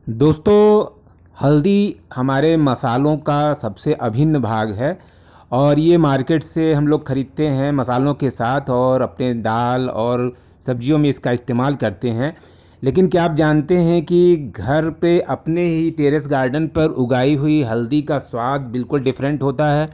दोस्तों, हल्दी हमारे मसालों का सबसे अभिन्न भाग है और ये मार्केट से हम लोग ख़रीदते हैं मसालों के साथ और अपने दाल और सब्जियों में इसका इस्तेमाल करते हैं। लेकिन क्या आप जानते हैं कि घर पे अपने ही टेरेस गार्डन पर उगाई हुई हल्दी का स्वाद बिल्कुल डिफरेंट होता है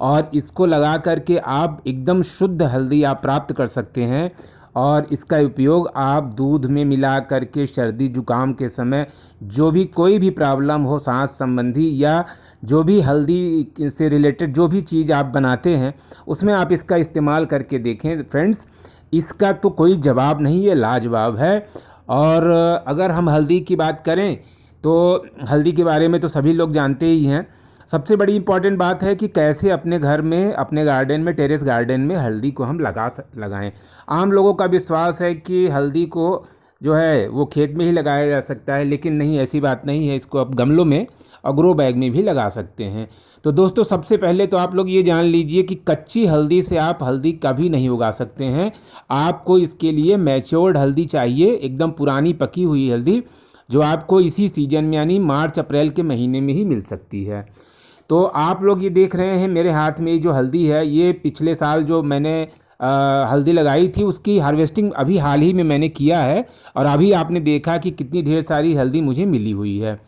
और इसको लगा करके आप एकदम शुद्ध हल्दी आप प्राप्त कर सकते हैं। और इसका उपयोग आप दूध में मिला करके सर्दी जुकाम के समय जो भी कोई भी प्रॉब्लम हो सांस संबंधी या जो भी हल्दी से रिलेटेड जो भी चीज़ आप बनाते हैं उसमें आप इसका इस्तेमाल करके देखें फ्रेंड्स। इसका तो कोई जवाब नहीं, ये लाजवाब है। और अगर हम हल्दी की बात करें तो हल्दी के बारे में तो सभी लोग जानते ही हैं। सबसे बड़ी इम्पॉर्टेंट बात है कि कैसे अपने घर में अपने गार्डन में टेरेस गार्डन में हल्दी को हम लगाएं। आम लोगों का विश्वास है कि हल्दी को जो है वो खेत में ही लगाया जा सकता है, लेकिन नहीं, ऐसी बात नहीं है। इसको आप गमलों में और ग्रो बैग में भी लगा सकते हैं। तो दोस्तों, सबसे पहले तो आप लोग ये जान लीजिए कि कच्ची हल्दी से आप हल्दी कभी नहीं उगा सकते हैं। आपको इसके लिए मैच्योर्ड हल्दी चाहिए, एकदम पुरानी पकी हुई हल्दी, जो आपको इसी सीजन में यानी मार्च अप्रैल के महीने में ही मिल सकती है। तो आप लोग ये देख रहे हैं मेरे हाथ में ये जो हल्दी है, ये पिछले साल जो मैंने हल्दी लगाई थी उसकी हार्वेस्टिंग अभी हाल ही में मैंने किया है और अभी आपने देखा कि कितनी ढेर सारी हल्दी मुझे मिली हुई है।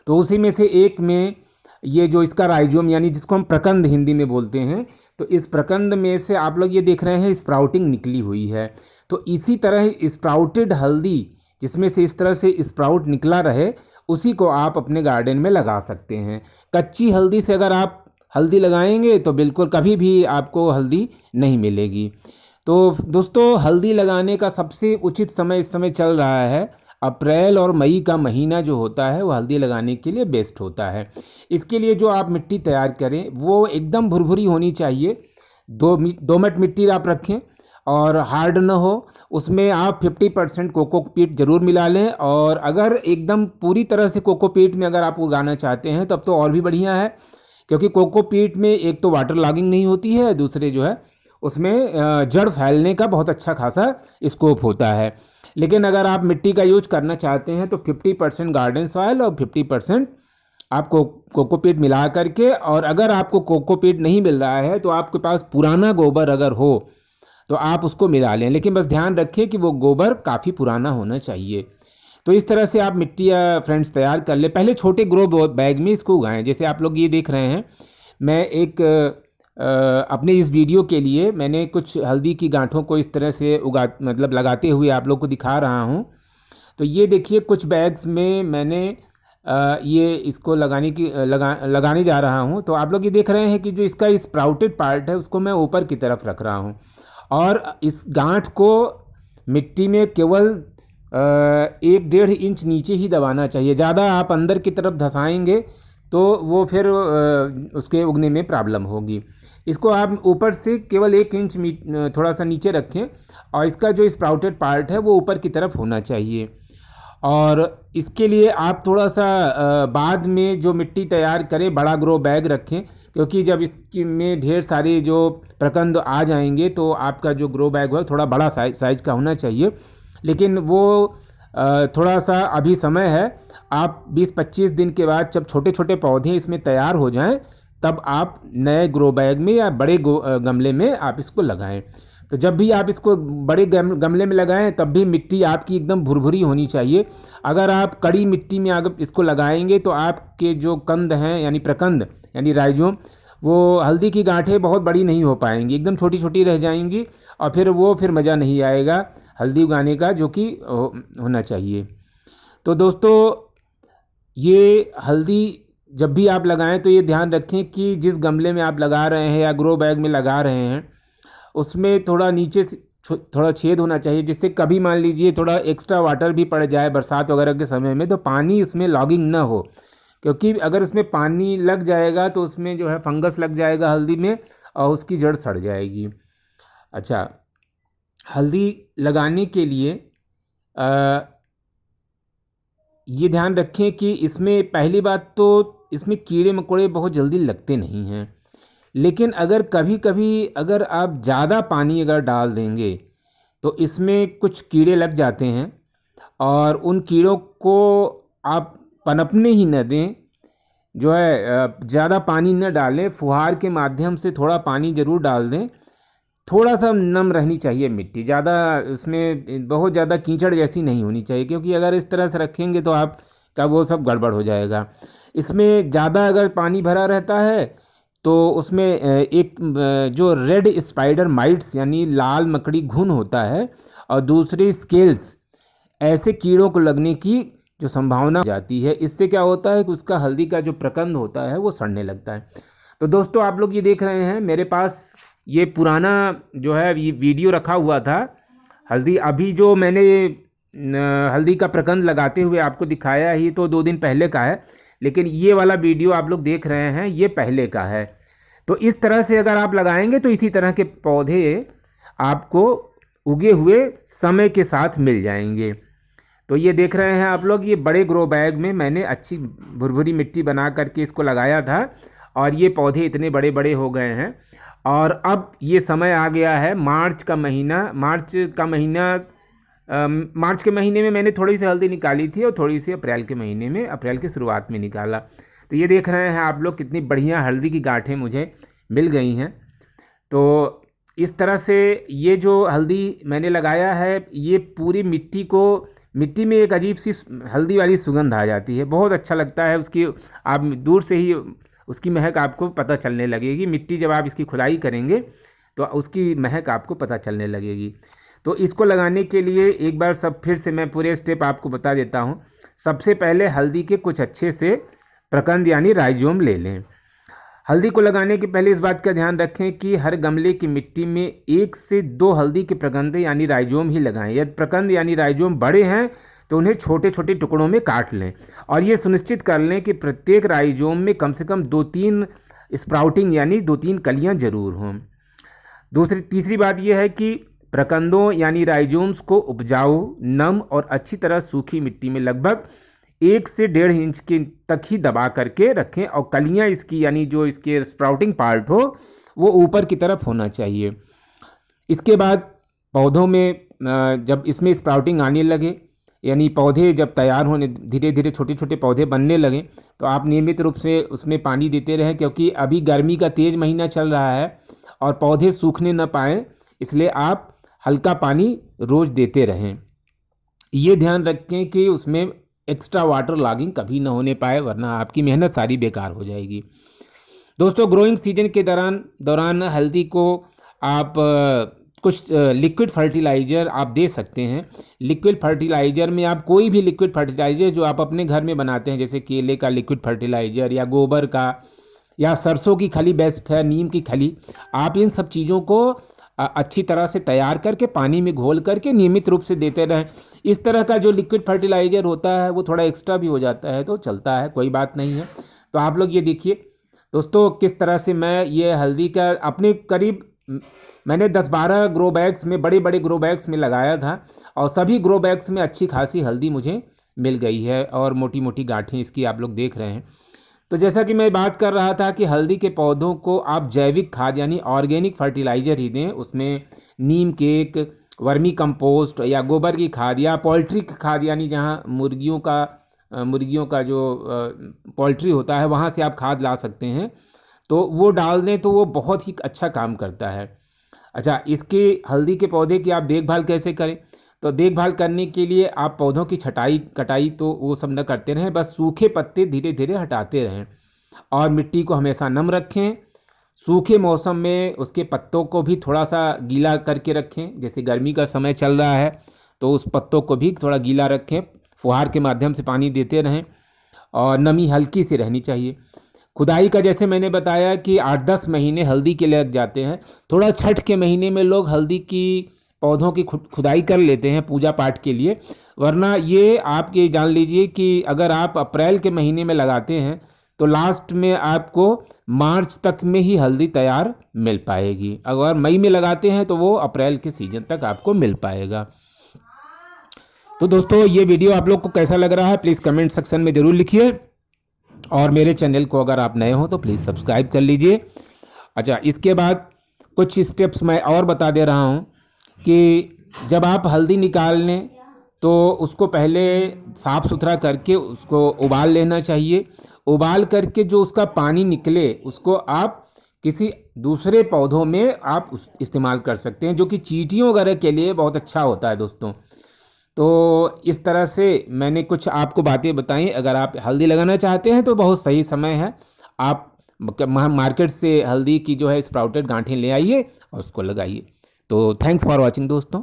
तो उसी में से एक में ये जो इसका राइजोम यानी जिसको हम प्रकंद हिंदी में बोलते हैं, तो इस प्रकंद में से आप लोग ये देख रहे हैं स्प्राउटिंग निकली हुई है। तो इसी तरह स्प्राउटेड हल्दी जिसमें से इस तरह से स्प्राउट निकला रहे, उसी को आप अपने गार्डन में लगा सकते हैं। कच्ची हल्दी से अगर आप हल्दी लगाएंगे तो बिल्कुल कभी भी आपको हल्दी नहीं मिलेगी। तो दोस्तों, हल्दी लगाने का सबसे उचित समय इस समय चल रहा है। अप्रैल और मई का महीना जो होता है वो हल्दी लगाने के लिए बेस्ट होता है। इसके लिए जो आप मिट्टी तैयार करें वो एकदम भुरभुरी होनी चाहिए। दोमट मिट्टी आप रखें और हार्ड न हो। उसमें आप 50% कोकोपीट ज़रूर मिला लें। और अगर एकदम पूरी तरह से कोकोपीट में अगर आप उगाना चाहते हैं तब तो और भी बढ़िया है, क्योंकि कोकोपीट में एक तो वाटर लॉगिंग नहीं होती है, दूसरे जो है उसमें जड़ फैलने का बहुत अच्छा खासा स्कोप होता है। लेकिन अगर आप मिट्टी का यूज करना चाहते हैं तो 50% गार्डन सॉयल और 50% आपको कोकोपीट मिला करके, और अगर आपको कोकोपीट नहीं मिल रहा है तो आपके पास पुराना गोबर अगर हो तो आप उसको मिला लें। लेकिन बस ध्यान रखें कि वो गोबर काफ़ी पुराना होना चाहिए। तो इस तरह से आप मिट्टी या फ्रेंड्स तैयार कर ले। पहले छोटे ग्रो बैग में इसको उगाएं। जैसे आप लोग ये देख रहे हैं, मैं एक अपने इस वीडियो के लिए मैंने कुछ हल्दी की गांठों को इस तरह से मतलब लगाते हुए आप लोग को दिखा रहा हूँ। तो ये देखिए, कुछ बैग्स में मैंने ये इसको लगाने जा रहा हूँ। तो आप लोग ये देख रहे हैं कि जो इसका स्प्राउटेड पार्ट है उसको मैं ऊपर की तरफ रख रहा हूँ और इस गांठ को मिट्टी में केवल 1-1.5 इंच नीचे ही दबाना चाहिए। ज़्यादा आप अंदर की तरफ धंसाएंगे तो वो फिर उसके उगने में प्रॉब्लम होगी। इसको आप ऊपर से केवल 1 इंच थोड़ा सा नीचे रखें और इसका जो स्प्राउटेड पार्ट है वो ऊपर की तरफ होना चाहिए। और इसके लिए आप थोड़ा सा बाद में जो मिट्टी तैयार करें बड़ा ग्रो बैग रखें, क्योंकि जब इसकी में ढेर सारे जो प्रकंद आ जाएंगे तो आपका जो ग्रो बैग है थोड़ा बड़ा साइज का होना चाहिए। लेकिन वो थोड़ा सा अभी समय है। आप 20-25 दिन के बाद जब छोटे छोटे पौधे इसमें तैयार हो जाएं तब आप नए ग्रो बैग में या बड़े गमले में आप इसको लगाएं। तो जब भी आप इसको बड़े गमले में लगाएं तब भी मिट्टी आपकी एकदम भुरभुरी होनी चाहिए। अगर आप कड़ी मिट्टी में अगर इसको लगाएंगे तो आपके जो कंद हैं यानी प्रकंद यानी राइजोम, वो हल्दी की गांठें बहुत बड़ी नहीं हो पाएंगी, एकदम छोटी छोटी रह जाएंगी और फिर मज़ा नहीं आएगा हल्दी उगाने का जो कि होना चाहिए। तो दोस्तों, ये हल्दी जब भी आप लगाएं तो ये ध्यान रखें कि जिस गमले में आप लगा रहे हैं या ग्रो बैग में लगा रहे हैं उसमें थोड़ा नीचे से थोड़ा छेद होना चाहिए, जिससे कभी मान लीजिए थोड़ा एक्स्ट्रा वाटर भी पड़ जाए बरसात वगैरह के समय में तो पानी उसमें लॉगिंग ना हो। क्योंकि अगर उसमें पानी लग जाएगा तो उसमें जो है फंगस लग जाएगा हल्दी में और उसकी जड़ सड़ जाएगी। अच्छा, हल्दी लगाने के लिए ये ध्यान रखें कि इसमें पहली बात तो इसमें कीड़े मकोड़े बहुत जल्दी लगते नहीं हैं। लेकिन अगर कभी कभी अगर आप ज़्यादा पानी अगर डाल देंगे तो इसमें कुछ कीड़े लग जाते हैं और उन कीड़ों को आप पनपने ही न दें, जो है ज़्यादा पानी न डालें, फुहार के माध्यम से थोड़ा पानी ज़रूर डाल दें। थोड़ा सा नम रहनी चाहिए मिट्टी, ज़्यादा इसमें बहुत ज़्यादा कीचड़ जैसी नहीं होनी चाहिए, क्योंकि अगर इस तरह से रखेंगे तो आपका वो सब गड़बड़ हो जाएगा। इसमें ज़्यादा अगर पानी भरा रहता है तो उसमें जो रेड स्पाइडर माइट्स यानी लाल मकड़ी घुन होता है, और दूसरी स्केल्स, ऐसे कीड़ों को लगने की जो संभावना हो जाती है। इससे क्या होता है कि उसका हल्दी का जो प्रकंद होता है वो सड़ने लगता है। तो दोस्तों, आप लोग ये देख रहे हैं मेरे पास ये पुराना जो है ये वीडियो रखा हुआ था हल्दी, अभी जो मैंने हल्दी का प्रकंद लगाते हुए आपको दिखाया ही तो 2 दिन पहले का है, लेकिन ये वाला वीडियो आप लोग देख रहे हैं ये पहले का है। तो इस तरह से अगर आप लगाएंगे तो इसी तरह के पौधे आपको उगे हुए समय के साथ मिल जाएंगे। तो ये देख रहे हैं आप लोग, ये बड़े ग्रो बैग में मैंने अच्छी भुरभुरी मिट्टी बना करके इसको लगाया था, और ये पौधे इतने बड़े बड़े हो गए हैं। और अब ये समय आ गया है मार्च का महीना। मार्च के महीने में मैंने थोड़ी सी हल्दी निकाली थी, और थोड़ी सी अप्रैल के महीने में, अप्रैल के शुरुआत में निकाला। तो ये देख रहे हैं आप लोग कितनी बढ़िया हल्दी की गांठें मुझे मिल गई हैं। तो इस तरह से ये जो हल्दी मैंने लगाया है, ये पूरी मिट्टी में एक अजीब सी हल्दी वाली सुगंध आ जाती है, बहुत अच्छा लगता है उसकी। आप दूर से ही उसकी महक आपको पता चलने लगेगी। मिट्टी जब आप इसकी खुदाई करेंगे तो उसकी महक आपको पता चलने लगेगी। तो इसको लगाने के लिए एक बार सब फिर से मैं पूरे स्टेप आपको बता देता हूँ। सबसे पहले हल्दी के कुछ अच्छे से प्रकंद यानी राइजोम ले लें। हल्दी को लगाने के पहले इस बात का ध्यान रखें कि हर गमले की मिट्टी में 1 से 2 हल्दी के प्रकंद यानी राइजोम ही लगाएं। यदि प्रकंद यानी राइजोम बड़े हैं तो उन्हें छोटे छोटे टुकड़ों में काट लें, और ये सुनिश्चित कर लें कि प्रत्येक राइजोम में कम से कम 2-3 स्प्राउटिंग यानी 2-3 कलियां जरूर हों। तीसरी बात यह है कि प्रकंदों यानी राइजोम्स को उपजाऊ, नम और अच्छी तरह सूखी मिट्टी में लगभग 1 से 1.5 इंच के तक ही दबा करके रखें, और कलियां इसकी यानी जो इसके स्प्राउटिंग पार्ट हो वो ऊपर की तरफ होना चाहिए। इसके बाद पौधों में जब इसमें स्प्राउटिंग आने लगे यानी पौधे जब तैयार होने, धीरे धीरे छोटे छोटे पौधे बनने लगें, तो आप नियमित रूप से उसमें पानी देते रहें, क्योंकि अभी गर्मी का तेज़ महीना चल रहा है और पौधे सूखने न पाएँ, इसलिए आप हल्का पानी रोज़ देते रहें। ये ध्यान रखें कि उसमें एक्स्ट्रा वाटर लॉगिंग कभी ना होने पाए, वरना आपकी मेहनत सारी बेकार हो जाएगी। दोस्तों, ग्रोइंग सीजन के दौरान हल्दी को आप कुछ लिक्विड फर्टिलाइज़र आप दे सकते हैं। लिक्विड फर्टिलाइज़र में आप कोई भी लिक्विड फर्टिलाइज़र जो आप अपने घर में बनाते हैं, जैसे केले का लिक्विड फर्टिलाइज़र या गोबर का या सरसों की खली बेस्ट है, नीम की खली, आप इन सब चीज़ों को अच्छी तरह से तैयार करके पानी में घोल करके नियमित रूप से देते रहें। इस तरह का जो लिक्विड फर्टिलाइज़र होता है वो थोड़ा एक्स्ट्रा भी हो जाता है तो चलता है, कोई बात नहीं है। तो आप लोग ये देखिए दोस्तों किस तरह से मैं ये हल्दी का अपने करीब मैंने 10-12 ग्रो बैग्स में, बड़े बड़े ग्रो बैग्स में लगाया था, और सभी ग्रो बैग्स में अच्छी खासी हल्दी मुझे मिल गई है, और मोटी मोटी गांठें इसकी आप लोग देख रहे हैं। तो जैसा कि मैं बात कर रहा था कि हल्दी के पौधों को आप जैविक खाद यानी ऑर्गेनिक फर्टिलाइज़र ही दें। उसमें नीम केक, वर्मी कंपोस्ट या गोबर की खाद या पोल्ट्री की खाद, यानी जहाँ मुर्गियों का जो पोल्ट्री होता है वहाँ से आप खाद ला सकते हैं, तो वो डाल दें तो वो बहुत ही अच्छा काम करता है। अच्छा, इसके हल्दी के पौधे की आप देखभाल कैसे करें? तो देखभाल करने के लिए आप पौधों की कटाई तो वो सब न करते रहें, बस सूखे पत्ते धीरे धीरे हटाते रहें, और मिट्टी को हमेशा नम रखें। सूखे मौसम में उसके पत्तों को भी थोड़ा सा गीला करके रखें, जैसे गर्मी का समय चल रहा है तो उस पत्तों को भी थोड़ा गीला रखें, फुहार के माध्यम से पानी देते रहें, और नमी हल्की सी रहनी चाहिए। खुदाई का जैसे मैंने बताया कि 8-10 महीने हल्दी के लग जाते हैं। थोड़ा छठ के महीने में लोग हल्दी की पौधों की खुदाई कर लेते हैं पूजा पाठ के लिए, वरना ये आप ये जान लीजिए कि अगर आप अप्रैल के महीने में लगाते हैं तो लास्ट में आपको मार्च तक में ही हल्दी तैयार मिल पाएगी। अगर मई में लगाते हैं तो वो अप्रैल के सीजन तक आपको मिल पाएगा। तो दोस्तों, ये वीडियो आप लोग को कैसा लग रहा है प्लीज़ कमेंट सेक्शन में ज़रूर लिखिए, और मेरे चैनल को अगर आप नए हो तो प्लीज़ सब्सक्राइब कर लीजिए। अच्छा, इसके बाद कुछ स्टेप्स मैं और बता दे रहा हूँ कि जब आप हल्दी निकाल लें तो उसको पहले साफ़ सुथरा करके उसको उबाल लेना चाहिए। उबाल करके जो उसका पानी निकले उसको आप किसी दूसरे पौधों में आप उस इस्तेमाल कर सकते हैं, जो कि चींटियों वगैरह के लिए बहुत अच्छा होता है दोस्तों। तो इस तरह से मैंने कुछ आपको बातें बताई। अगर आप हल्दी लगाना चाहते हैं तो बहुत सही समय है। आप मार्केट से हल्दी की जो है स्प्राउटेड गांठें ले आइए और उसको लगाइए। तो थैंक्स फॉर वॉचिंग दोस्तों।